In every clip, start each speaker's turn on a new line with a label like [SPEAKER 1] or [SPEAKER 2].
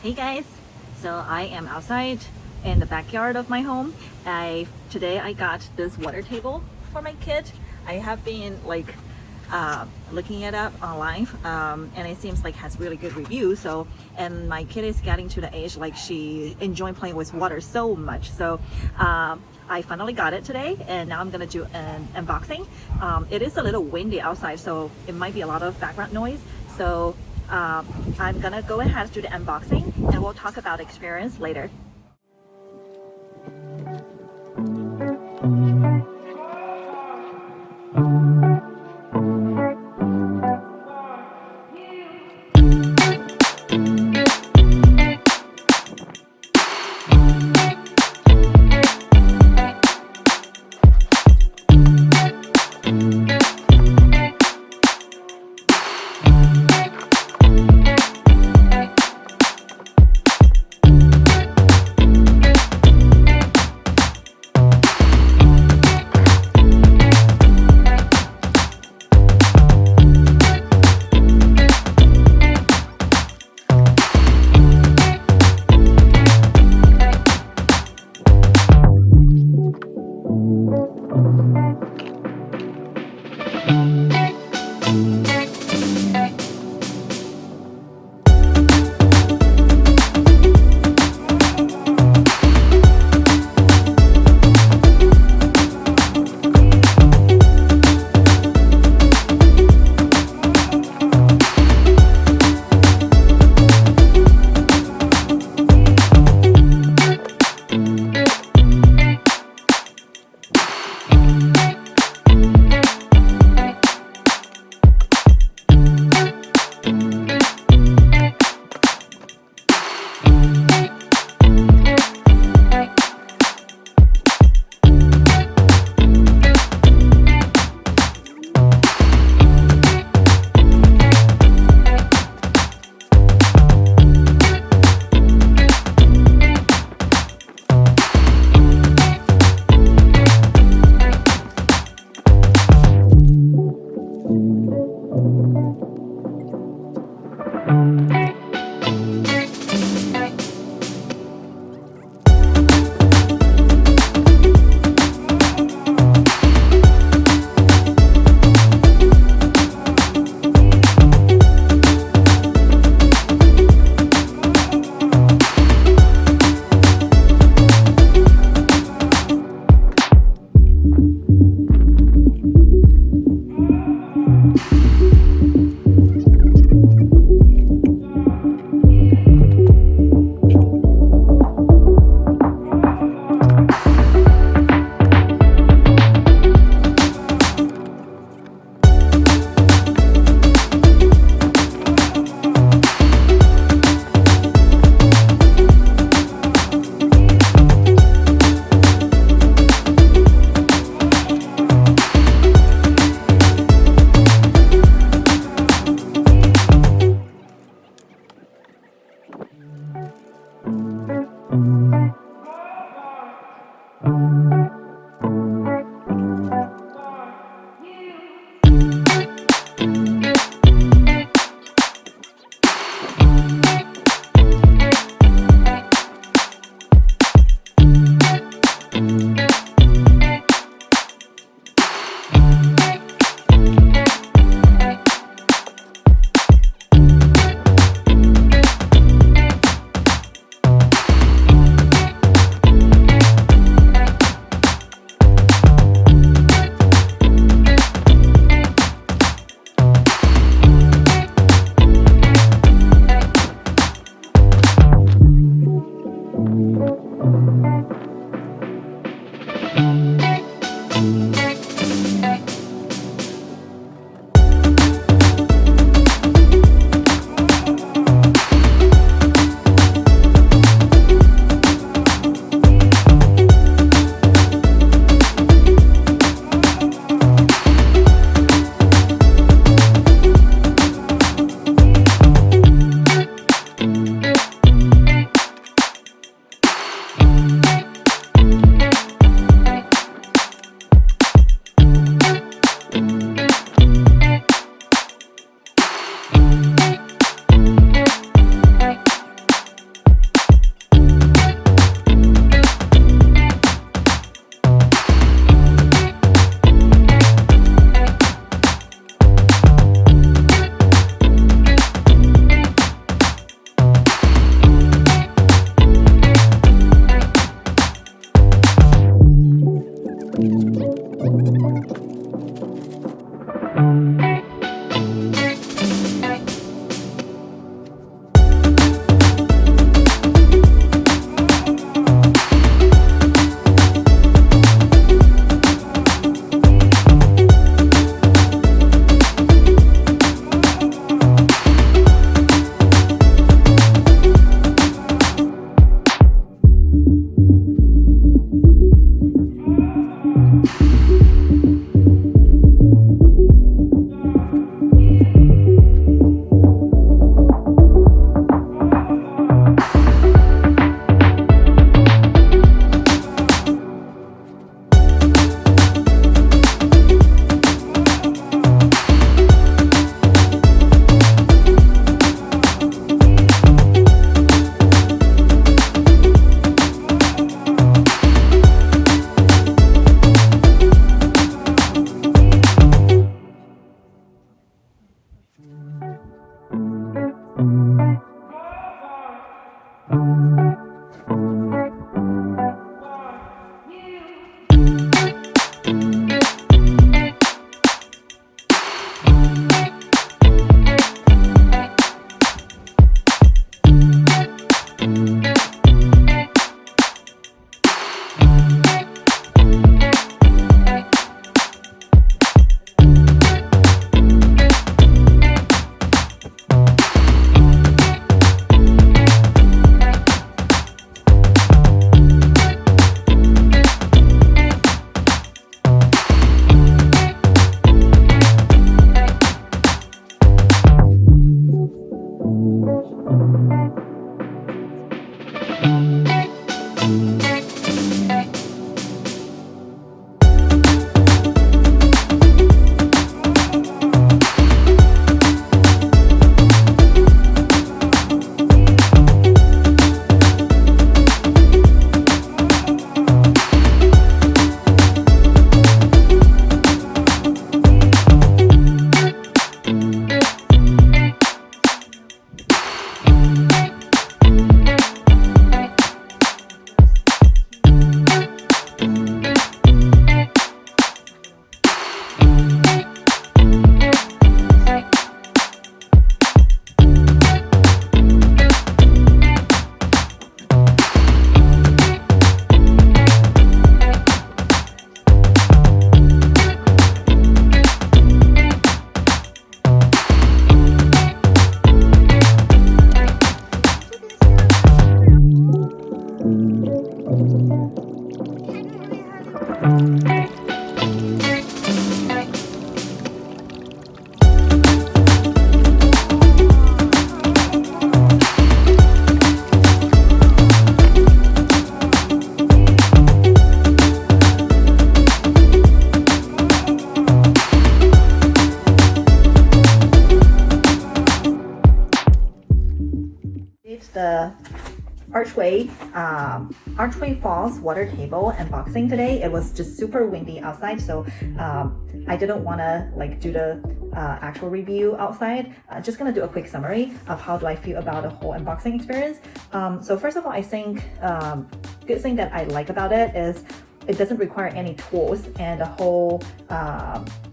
[SPEAKER 1] Hey guys, so I am outside in the backyard of my home. Today I got this water table for my kid. I have been looking it up online, and it seems like has really good reviews. So, and my kid is getting to the age like she enjoying playing with water so much. So I finally got it today, and now I'm gonna do an unboxing. It is a little windy outside, so it might be a lot of background noise. So I'm gonna go ahead and do the unboxing, and we'll talk about experience later. The Archway Falls water table unboxing today. It was just super windy outside, so I didn't want to like do the actual review outside. Just gonna do a quick summary of how do I feel about the whole unboxing experience. So first of all, I think good thing that I like about it is it doesn't require any tools, and the whole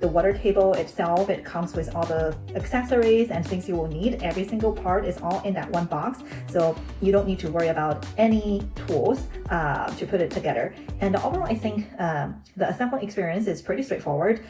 [SPEAKER 1] the water table itself, it comes with all the accessories and things you will need. Every single part is all in that one box, so you don't need to worry about any tools to put it together. And overall, I think the assembly experience is pretty straightforward.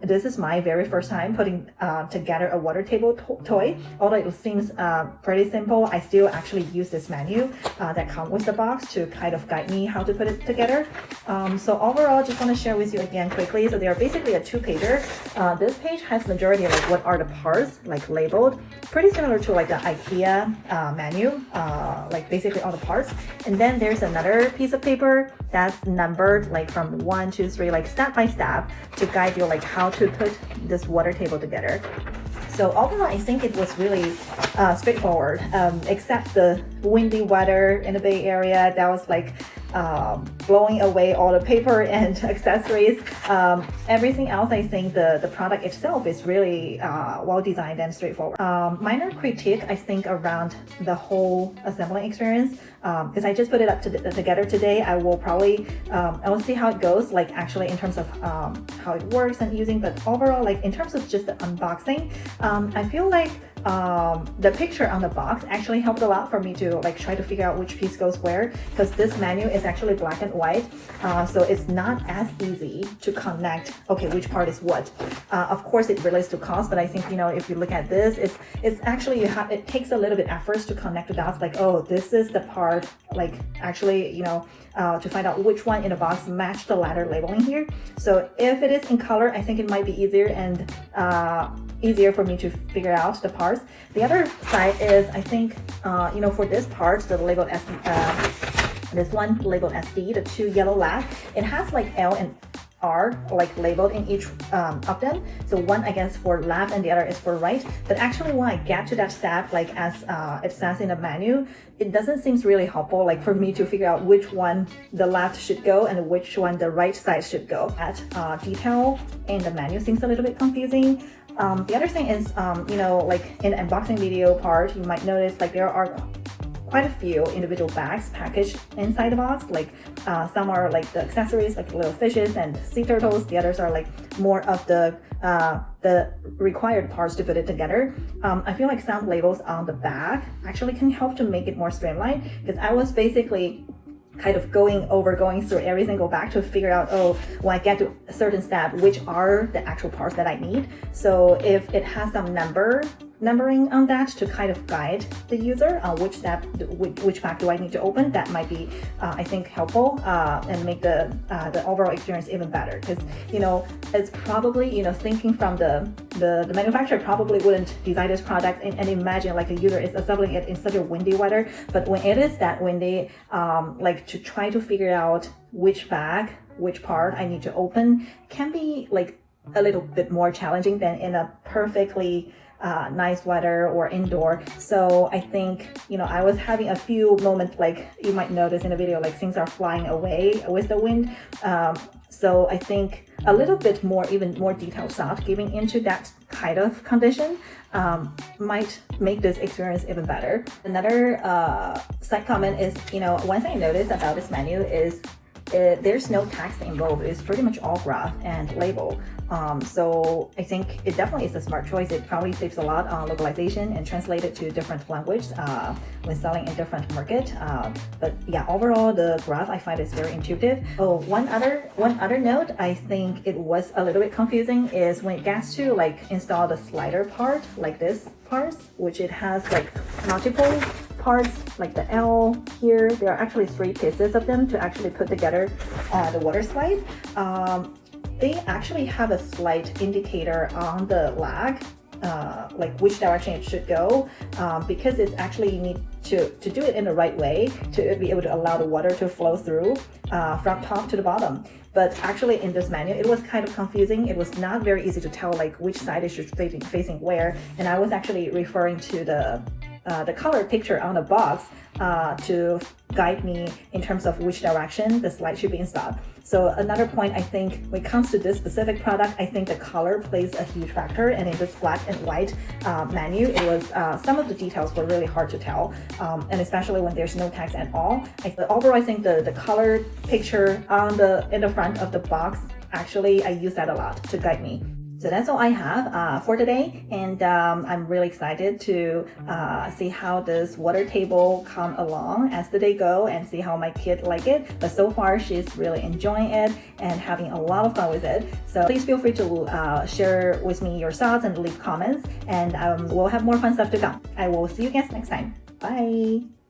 [SPEAKER 1] This is my very first time putting together a water table toy. Although it seems pretty simple, I still actually use this menu that comes with the box to kind of guide me how to put it together. So overall, just want to share with you again quickly. So they are basically a two-pager. This page has majority of like what are the parts like labeled, pretty similar to like the IKEA menu, like basically all the parts. And then there's another piece of paper that's numbered like from 1, 2, 3, like step by step to guide you like how to put this water table together. So overall, I think it was really straightforward, except the windy weather in the Bay Area that was like blowing away all the paper and accessories. Everything else, I think the product itself is really well designed and straightforward. Minor critique, I think, around the whole assembly experience, because I just put it up together today. I will probably I will see how it goes, like actually in terms of how it works and using, but overall, like in terms of just the unboxing, I feel like the picture on the box actually helped a lot for me to like try to figure out which piece goes where, because this menu is actually black and white, so it's not as easy to connect okay which part is what. Of course it relates to cost, but I think, you know, if you look at this, it's actually it takes a little bit effort to connect the dots, like, oh, this is the part, like actually, you know, to find out which one in the box match the letter labeling here. So if it is in color, I think it might be easier and easier for me to figure out the parts. The other side is, I think, you know, for this part, the labeled SD, this one labeled SD, the two yellow lab, it has like L and R like labeled in each of them. So one, I guess, for left and the other is for right. But actually when I get to that step, like as it says in the menu, it doesn't seem really helpful like for me to figure out which one the left should go and which one the right side should go. That detail in the menu seems a little bit confusing. The other thing is, you know, like in the unboxing video part, you might notice like there are quite a few individual bags packaged inside the box. Like some are like the accessories, like little fishes and sea turtles. The others are like more of the required parts to put it together. I feel like some labels on the back actually can help to make it more streamlined, because I was basically kind of going through every single bag to figure out, oh, when I get to a certain step, which are the actual parts that I need. So if it has some numbering on that to kind of guide the user on which step, which pack do I need to open, that might be, I think, helpful and make the overall experience even better. Because, you know, it's probably, you know, thinking from the manufacturer probably wouldn't design this product and imagine like a user is assembling it in such a windy weather. But when it is that windy, like to try to figure out which bag, which part I need to open can be like a little bit more challenging than in a perfectly nice weather or indoor. So I think, you know, I was having a few moments, like you might notice in the video, like things are flying away with the wind. So I think a little bit more, even more detailed thought giving into that kind of condition might make this experience even better. Another side comment is, you know, one thing I noticed about this menu is there's no text involved. It's pretty much all graph and label. So I think it definitely is a smart choice. It probably saves a lot on localization and translate it to different language when selling in different market. But yeah, overall the graph I find is very intuitive. Oh, one other note, I think it was a little bit confusing is when it gets to like install the slider part, like this part, which it has like multiple parts, like the L here. There are actually 3 pieces of them to actually put together the water slide. They actually have a slight indicator on the lag, like which direction it should go, because it's actually, you need to do it in the right way to be able to allow the water to flow through from top to the bottom. But actually in this menu, it was kind of confusing. It was not very easy to tell like which side it should facing where. And I was actually referring to the color picture on the box to guide me in terms of which direction the slide should be installed. So another point, I think when it comes to this specific product, I think the color plays a huge factor. And in this black and white menu, it was some of the details were really hard to tell, and especially when there's no text at all. Overall, I think the color picture in the front of the box, actually I use that a lot to guide me. So that's all I have for today, and I'm really excited to see how this water table come along as the day go and see how my kid like it. But so far she's really enjoying it and having a lot of fun with it. So please feel free to share with me your thoughts and leave comments, and we'll have more fun stuff to come. I will see you guys next time. Bye!